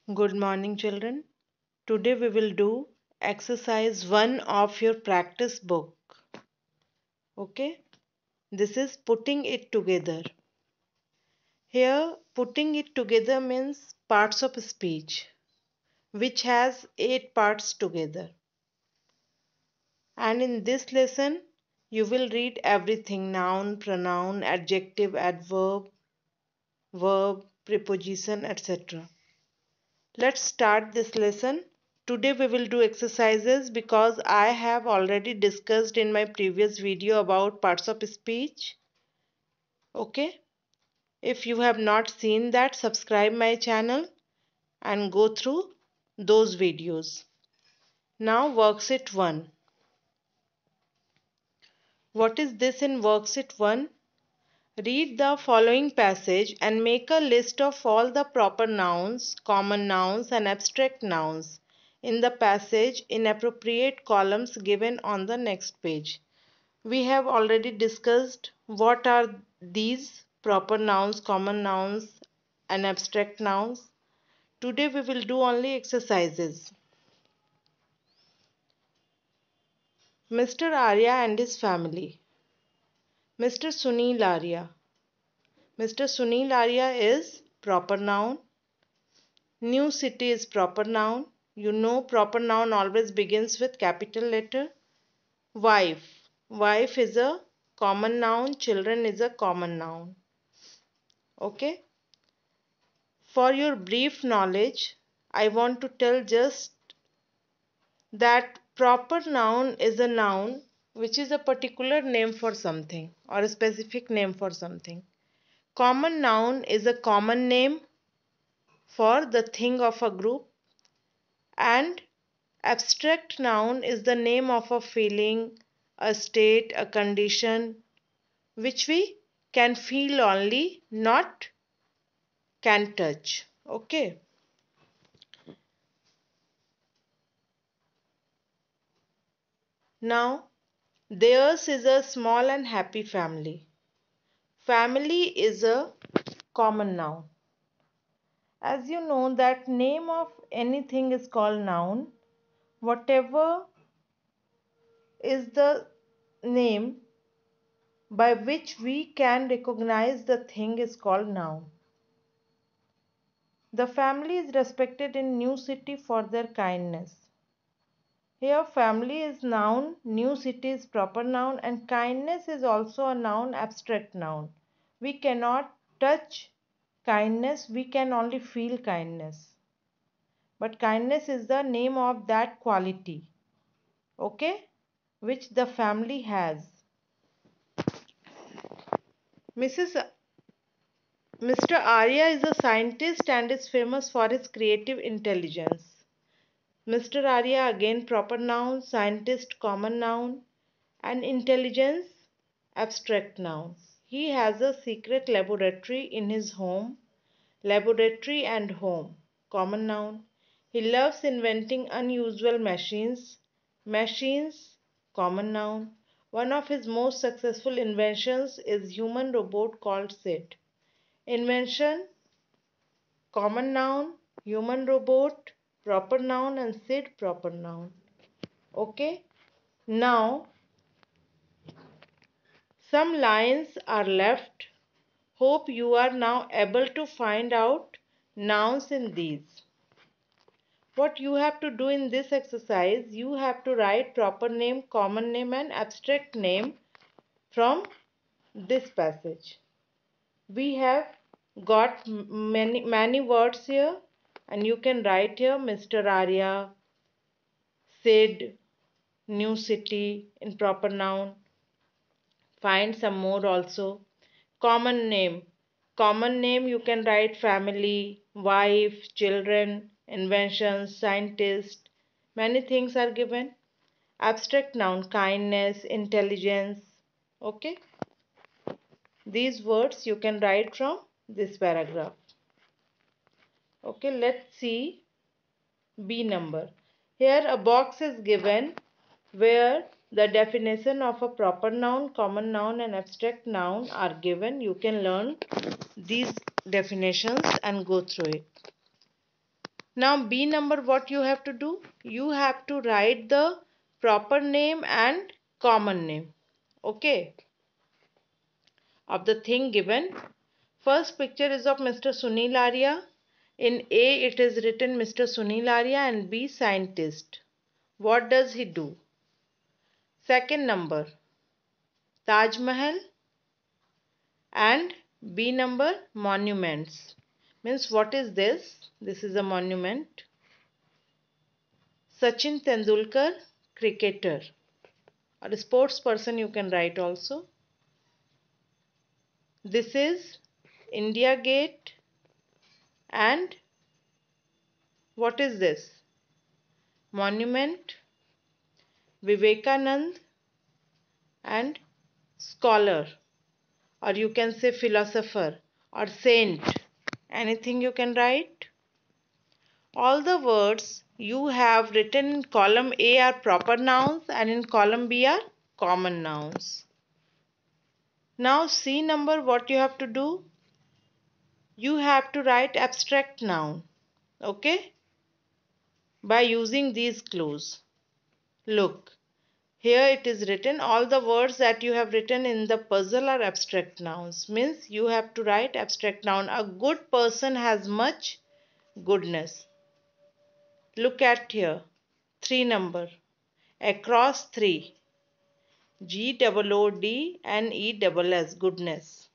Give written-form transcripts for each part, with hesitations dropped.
Good morning, children. Today we will do exercise 1 of your practice book. Okay? This is putting it together. Here, putting it together means parts of speech, which has 8 parts together. And in this lesson, you will read everything noun, pronoun, adjective, adverb, verb, preposition, etc. Let's start this lesson. Today we will do exercises because I have already discussed in my previous video about parts of speech. Okay? If you have not seen that, subscribe my channel and go through those videos. Now worksheet 1. What is this in worksheet 1? Read the following passage and make a list of all the proper nouns, common nouns and abstract nouns in the passage in appropriate columns given on the next page. We have already discussed what are these proper nouns, common nouns and abstract nouns. Today we will do only exercises. Mr. Arya and his family. Mr. Sunil Arya. Mr. Sunil Arya is proper noun. New city is proper noun. You know proper noun always begins with capital letter. Wife. Wife is a common noun. Children is a common noun. Okay. For your brief knowledge, I want to tell just that proper noun is a noun which is a particular name for something or a specific name for something. Common noun is a common name for the thing of a group, and abstract noun is the name of a feeling, a state, a condition which we can feel only, not can touch. Okay. Now, theirs is a small and happy family. Family is a common noun. As you know that name of anything is called noun. Whatever is the name by which we can recognize the thing is called noun. The family is respected in New City for their kindness. Here family is noun, New City is proper noun and kindness is also a noun, abstract noun. We cannot touch kindness, we can only feel kindness. But kindness is the name of that quality, okay, which the family has. Mrs. Mr. Arya is a scientist and is famous for his creative intelligence. Mr. Arya again proper noun, scientist common noun, and intelligence abstract noun. He has a secret laboratory in his home. Laboratory and home common noun. He loves inventing unusual machines. Machines common noun. One of his most successful inventions is human robot called Sid. Invention common noun, human robot proper noun and Sid proper noun. Okay. Now some lines are left. Hope you are now able to find out nouns in these. What you have to do in this exercise, you have to write proper name, common name and abstract name from this passage. We have got many words here and you can write here Mr. Arya, Sid, New City in proper noun. Find some more also. Common name. Common name you can write family, wife, children, inventions, scientist. Many things are given. Abstract noun kindness, intelligence. Okay. These words you can write from this paragraph. Okay, let's see B number. Here a box is given where the definition of a proper noun, common noun and abstract noun are given. You can learn these definitions and go through it. Now B number, what you have to do? You have to write the proper name and common name, okay, of the thing given. First picture is of Mr. Sunil Arya. In A it is written Mr. Sunil Arya and B scientist. What does he do? Second number, Taj Mahal, and B number, monuments. Means what is this? This is a monument. Sachin Tendulkar, cricketer or a sports person, you can write also. This is India Gate, and what is this? Monument, Vivekanand, and scholar, or you can say philosopher or saint. Anything you can write. All the words you have written in column A are proper nouns and in column B are common nouns. Now C number, what you have to do? You have to write abstract noun, okay, by using these clues. Look, here it is written all the words that you have written in the puzzle are abstract nouns. Means you have to write abstract noun. A good person has much goodness. Look at here. 3 number. Across 3. GOODNESS, goodness.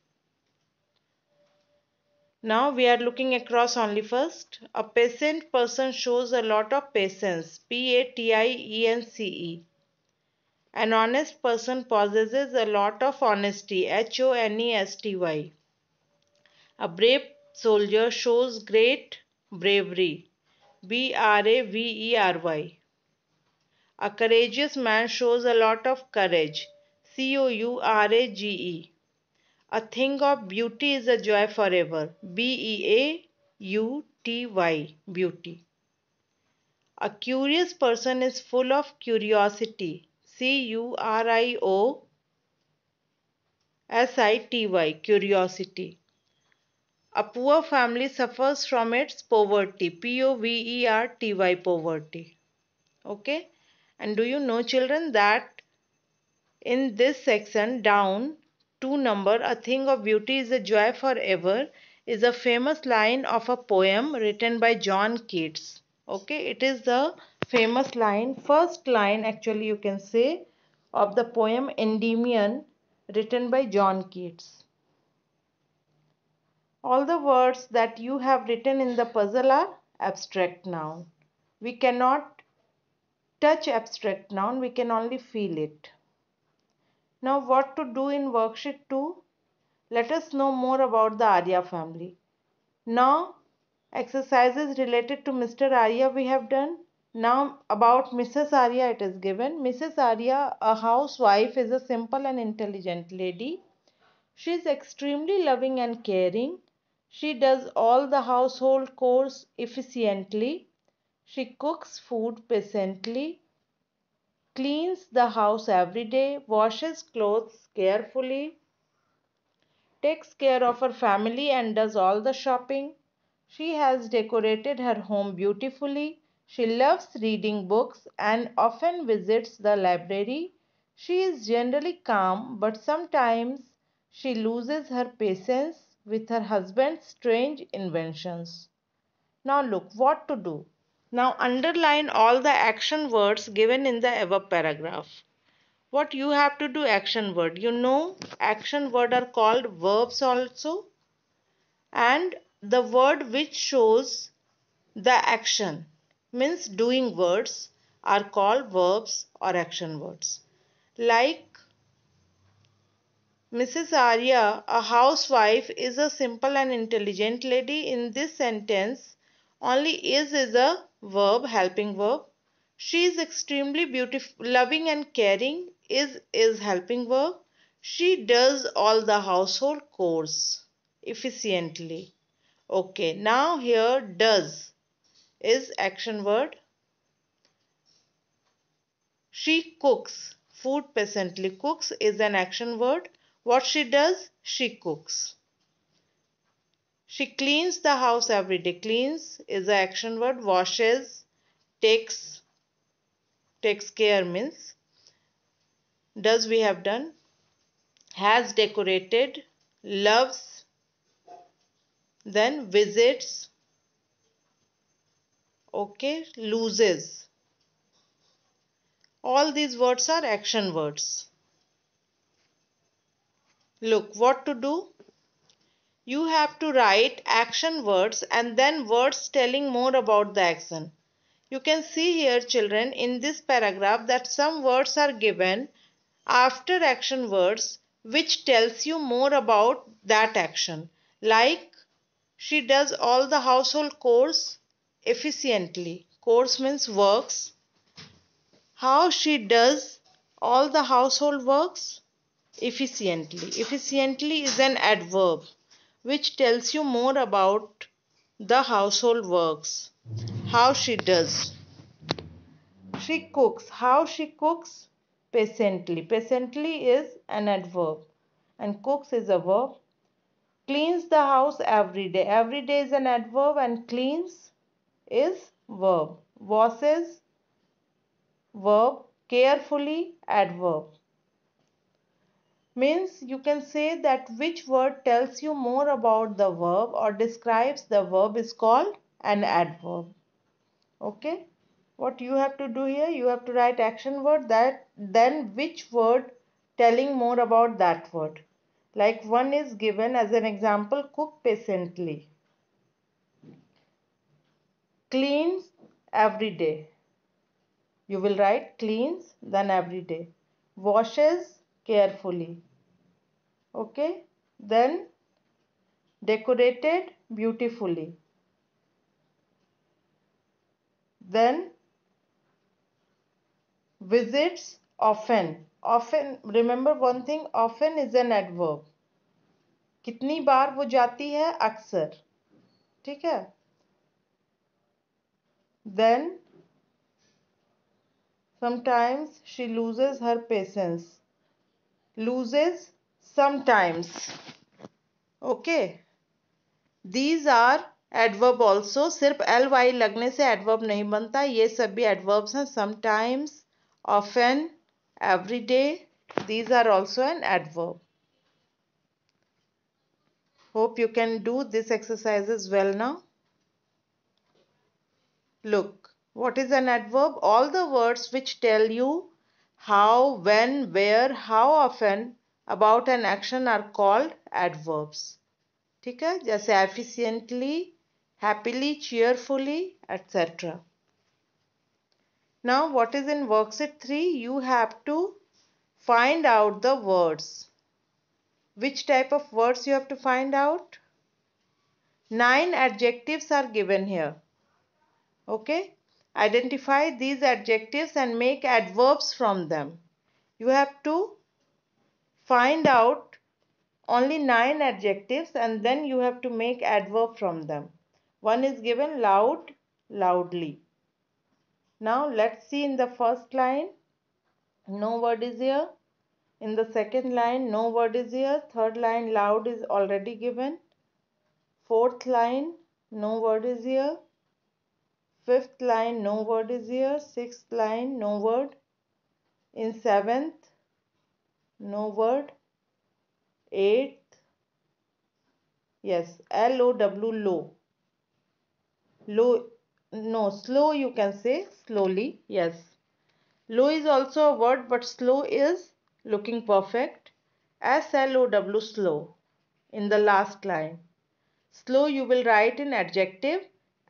Now we are looking across only first. A patient person shows a lot of patience. PATIENCE. An honest person possesses a lot of honesty. HONESTY. A brave soldier shows great bravery. BRAVERY. A courageous man shows a lot of courage. COURAGE. A thing of beauty is a joy forever. BEAUTY. Beauty. A curious person is full of curiosity. CURIOSITY. Curiosity. A poor family suffers from its poverty. POVERTY. Poverty. Okay. And do you know, children, that in this section down, 2 number, a thing of beauty is a joy forever, is a famous line of a poem written by John Keats. Okay, it is the famous line, first line actually you can say, of the poem Endymion written by John Keats. All the words that you have written in the puzzle are abstract noun. We cannot touch abstract noun, we can only feel it. Now what to do in worksheet 2? Let us know more about the Arya family. Now exercises related to Mr. Arya we have done. Now about Mrs. Arya it is given. Mrs. Arya, a housewife, is a simple and intelligent lady. She is extremely loving and caring. She does all the household chores efficiently. She cooks food patiently, cleans the house every day, washes clothes carefully, takes care of her family and does all the shopping. She has decorated her home beautifully. She loves reading books and often visits the library. She is generally calm, but sometimes she loses her patience with her husband's strange inventions. Now look what to do. Now underline all the action words given in the above paragraph. What you have to do, action word, you know action word are called verbs also, and the word which shows the action means doing words are called verbs or action words. Like Mrs. Arya, a housewife, is a simple and intelligent lady. In this sentence, only is a verb, helping verb. She is extremely beautiful, loving and caring. Is helping verb. She does all the household chores efficiently. Okay, now here does is action word. She cooks food patiently. Cooks is an action word. What she does? She cooks. She cleans the house every day. Cleans is the action word. Washes, takes care means does we have done. Has decorated, loves, then visits, okay, loses. All these words are action words. Look, what to do? You have to write action words and then words telling more about the action. You can see here, children, in this paragraph that some words are given after action words which tells you more about that action. Like, she does all the household chores efficiently. Chores means works. How she does all the household works? Efficiently. Efficiently is an adverb which tells you more about the household works. How she does. She cooks. How she cooks? Patiently. Patiently is an adverb and cooks is a verb. Cleans the house every day. Every day is an adverb and cleans is verb. Washes, verb. Carefully, adverb. Means you can say that which word tells you more about the verb or describes the verb is called an adverb. Okay. What you have to do here, you have to write action word that then which word telling more about that word. Like one is given as an example, cook patiently. Cleans every day. You will write cleans then every day. Washes carefully. Okay. Then decorated beautifully. Then visits often. Often, remember one thing, often is an adverb. कितनी बार वो जाती है? अक्सर. ठीक है. Then sometimes she loses her patience. Loses sometimes. Okay. These are adverb also. सिर्फ ly लगने से adverb नहीं बनता. ये सभी adverbs हैं. Sometimes, often, every day. These are also an adverb. Hope you can do this exercise as well now. Look, what is an adverb? All the words which tell you how, when, where, how often about an action are called adverbs. ठीक है? जैसे efficiently, happily, cheerfully, etc. Now, what is in worksheet 3? You have to find out the words. Which type of words you have to find out? 9 adjectives are given here. Okay? Identify these adjectives and make adverbs from them. You have to find out only 9 adjectives and then you have to make adverb from them. One is given loud, loudly. Now let's see in the first line, no word is here. In the second line, no word is here. Third line, loud is already given. Fourth line, no word is here. Fifth line, no word is here. Sixth line, no word. In seventh, no word. Eighth, yes, L-O-W, low. Low, no, slow you can say, slowly, yes. Low is also a word, but slow is looking perfect. S-L-O-W, slow, in the last line. Slow you will write in adjective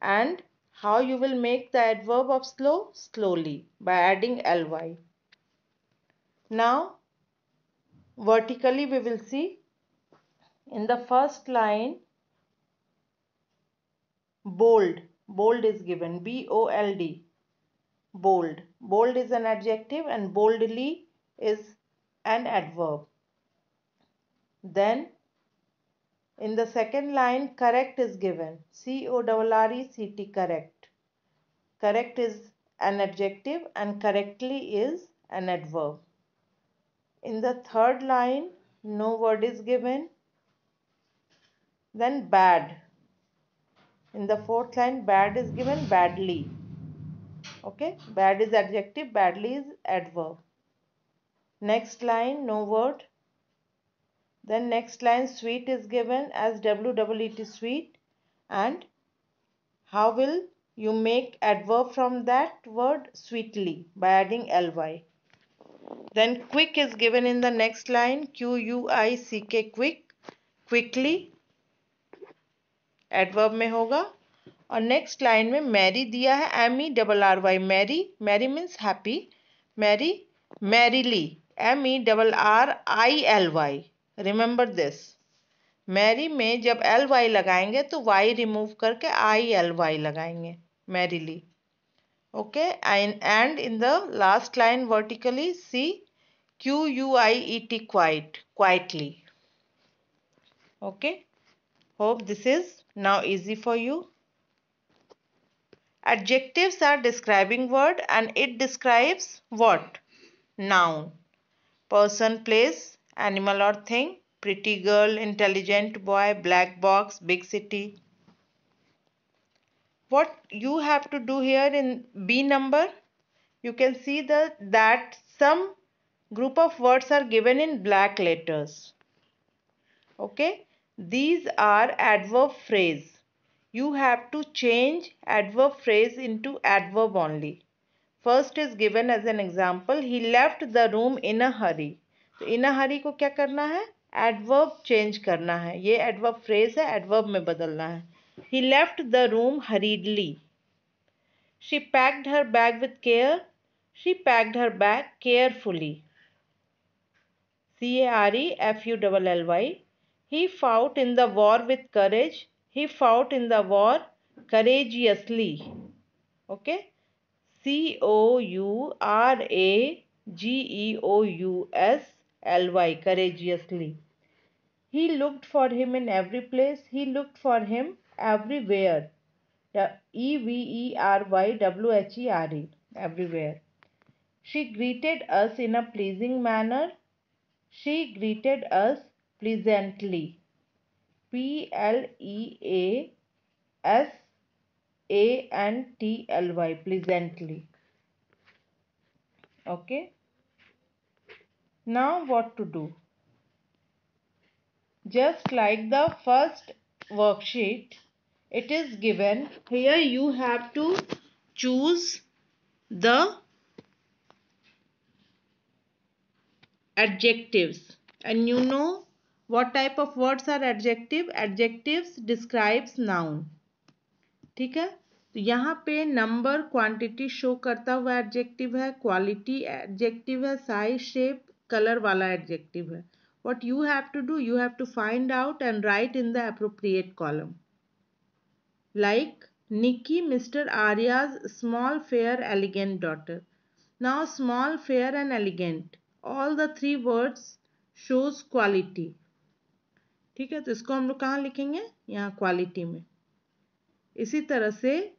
and how you will make the adverb of slow? Slowly, by adding ly. Now, vertically we will see in the first line, bold. Bold is given. B-O-L-D. Bold. Bold is an adjective and boldly is an adverb. Then in the second line, correct is given. C-O-R-R-E-C-T, correct. Correct is an adjective and correctly is an adverb. In the third line, no word is given. Then bad. In the fourth line, bad is given, badly. Okay, bad is adjective, badly is adverb. Next line, no word. Then next line, sweet is given as WEET, sweet. And how will you make adverb from that word? Sweetly, by adding ly. Then quick is given in the next line, QUICK, quick, quickly, adverb में होगा. और next line में Mary दिया है, MERRY, merry, merry means happy, merry, merrily, MERRILY. Remember this. Merry में जब LY लगाएंगे तो Y रिमूव करके ILY लगाएंगे, merrily. Okay, and in the last line vertically, see QUIET, quiet, quietly. Okay, hope this is now easy for you. Adjectives are describing word and it describes what? Noun. Person, place, animal or thing, pretty girl, intelligent boy, black box, big city. What you have to do here in B number, you can see that some group of words are given in black letters. Okay, these are adverb phrase. You have to change adverb phrase into adverb only. First is given as an example, he left the room in a hurry. तो in a hurry को क्या करना है? Adverb change करना है. ये adverb phrase है, adverb में बदलना है. He left the room hurriedly. She packed her bag with care. She packed her bag carefully. CAREFULLY. He fought in the war with courage. He fought in the war courageously. Okay. COURAGEOUSLY, courageously. He looked for him in every place. He looked for him everywhere. EVERYWHERE, everywhere. She greeted us in a pleasing manner. She greeted us pleasantly. PLEASANTLY, pleasantly. Okay. Now what to do? Just like the first worksheet, it is given here. You have to choose the adjectives, and you know what type of words are adjective. Adjectives describes noun. ठीक है, तो यहाँ पे number, quantity show करता हुआ adjective है, quality adjective है, size, shape, colour वाला एडजेक्टिव है. What you have to do, you have to find out and write in the appropriate column. Like Nikki, Mr. Arya's small, fair, elegant daughter. Now small, fair and elegant, all the three words shows quality. ठीक है, तो इसको हम लोग कहाँ लिखेंगे? यहाँ quality में. इसी तरह से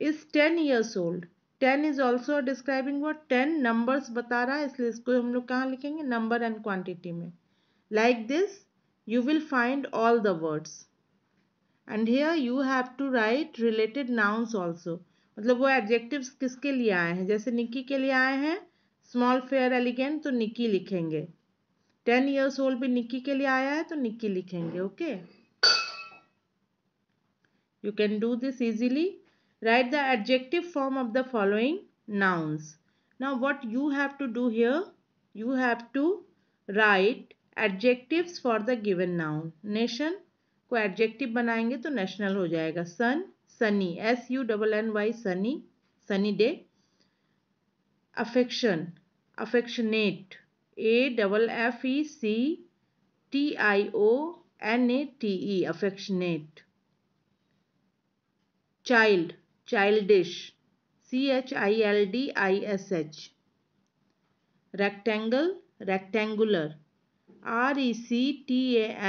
is 10 years old. 10 is also a describing word. 10 numbers बता रहा है, इसलिए इसको हम लोग कहाँ लिखेंगे? Number and quantity में. Like this, you will find all the words. And here you have to write related nouns also. मतलब वो adjectives किसके लिए आए हैं? जैसे निक्की के लिए आए हैं small, fair, elegant, तो निक्की लिखेंगे. 10 years old भी निक्की के लिए आया है तो निक्की लिखेंगे. Okay. You can do this easily. Write the adjective form of the following nouns. Now what you have to do here, you have to write adjectives for the given noun. Nation को adjective बनाएंगे तो national हो जाएगा. Sun, sunny, SUNNY, sunny, sunny day. Affection, affectionate, AFFECTIONATE, affectionate. Child, childish, CHILDISH. Rectangle, rectangular,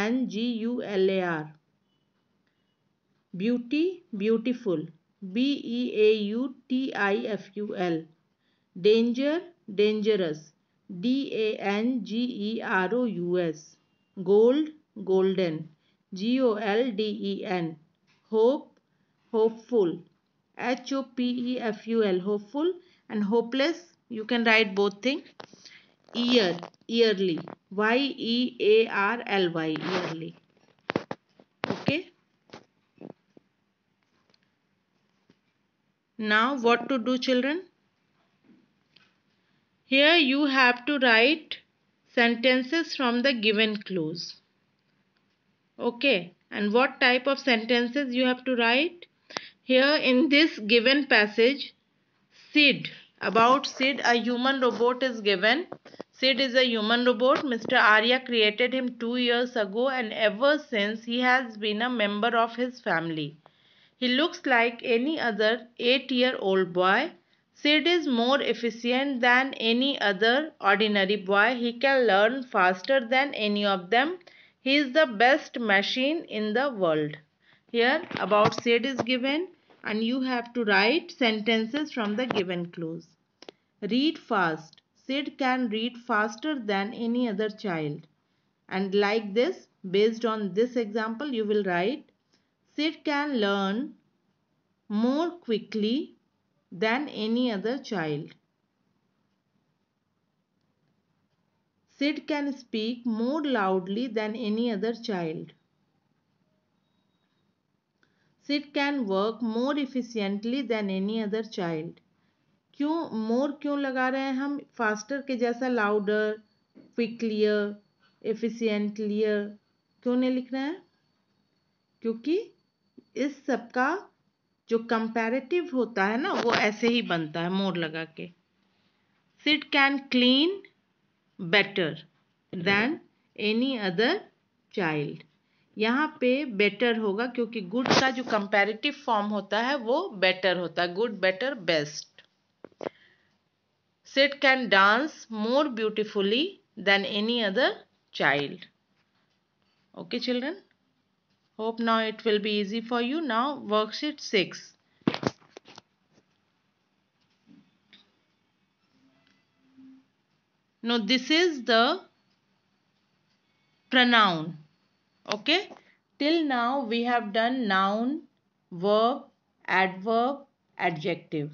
RECTANGULAR. Beauty, beautiful, BEAUTIFUL. Danger, dangerous, DANGEROUS. Gold, golden, GOLDEN. Hope, hopeful. Hopeful, hopeful, and hopeless. You can write both things. Year, yearly. Yearly, yearly. Okay. Now what to do, children? Here you have to write sentences from the given clues. Okay. And what type of sentences you have to write? Here in this given passage, Sid. About Sid, a human robot is given. Sid is a human robot. Mr. Arya created him 2 years ago, and ever since he has been a member of his family. He looks like any other 8-year-old boy. Sid is more efficient than any other ordinary boy. He can learn faster than any of them. He is the best machine in the world. Here about Sid is given and you have to write sentences from the given clues. Read fast. Sid can read faster than any other child. And like this, based on this example, you will write Sid can learn more quickly than any other child. Sid can speak more loudly than any other child. Sid can work more efficiently than any other child. क्यों मोर क्यों लगा रहे हैं हम faster के जैसा louder क्विकलियर एफिशिएंटलियर क्यों नहीं लिख रहे हैं क्योंकि इस सब का जो कंपैरेटिव होता है ना वो ऐसे ही बनता है मोर लगा के Sid can clean better than any other child यहाँ पे बेटर होगा क्योंकि गुड का जो कंपैरेटिव फॉर्म होता है वो बेटर होता है good better best Sid can dance more beautifully than any other child. Okay, children? Hope now it will be easy for you. Now, worksheet 6. Now, this is the pronoun. Okay? Till now, we have done noun, verb, adverb, adjective.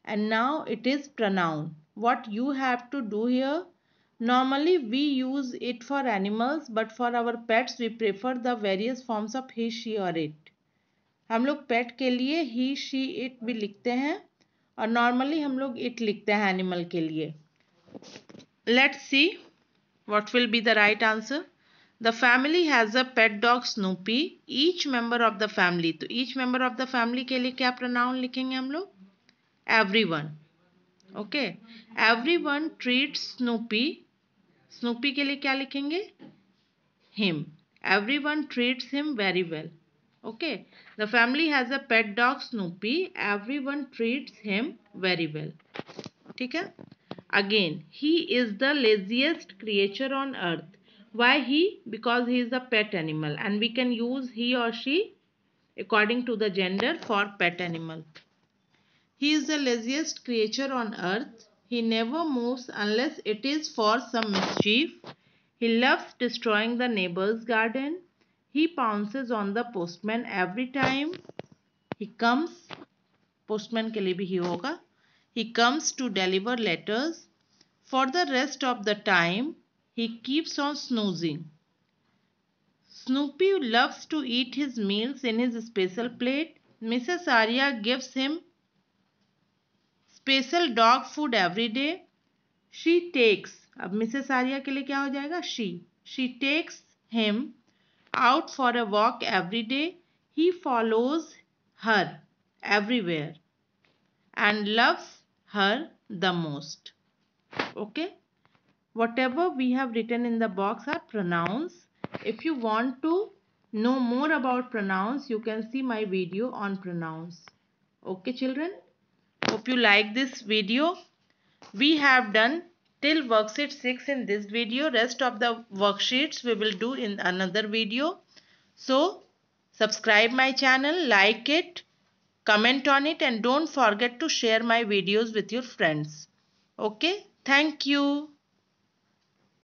And now it is pronoun. What you have to do here? Normally we use it for animals but for our pets we prefer the various forms of he, she or it. हम लोग pet के लिए he, she, it भी लिखते हैं और normally हम लोग it लिखते हैं animal के लिए. Let's see what will be the right answer. The family has a pet dog Snoopy. Each member of the family. तो each member of the family के लिए क्या pronoun लिखेंगे हम लोग? Everyone. Okay. Everyone treats Snoopy. Snoopy के लिए क्या लिखेंगे? Him. Everyone treats him very well. Okay. The family has a pet dog Snoopy. Everyone treats him very well. ठीक है? Again, he is the laziest creature on earth. Why he? Because he is a pet animal and we can use he or she according to the gender for pet animal. He is the laziest creature on earth. He never moves unless it is for some mischief. He loves destroying the neighbor's garden. He pounces on the postman every time he comes. Postman के लिए भी ही होगा. He comes to deliver letters. For the rest of the time, he keeps on snoozing. Snoopy loves to eat his meals in his special plate. Mrs. Arya gives him special dog food every day she takes अब Mrs Arya के लिए क्या हो जाएगा she takes him out for a walk every day he follows her everywhere and loves her the most okay whatever we have written in the box are pronouns. If you want to know more about pronouns you can see my video on pronouns. Okay children, hope you like this video. We have done till worksheet 6 in this video. Rest of the worksheets we will do in another video. So subscribe my channel, like it, comment on it and don't forget to share my videos with your friends. Okay, thank you.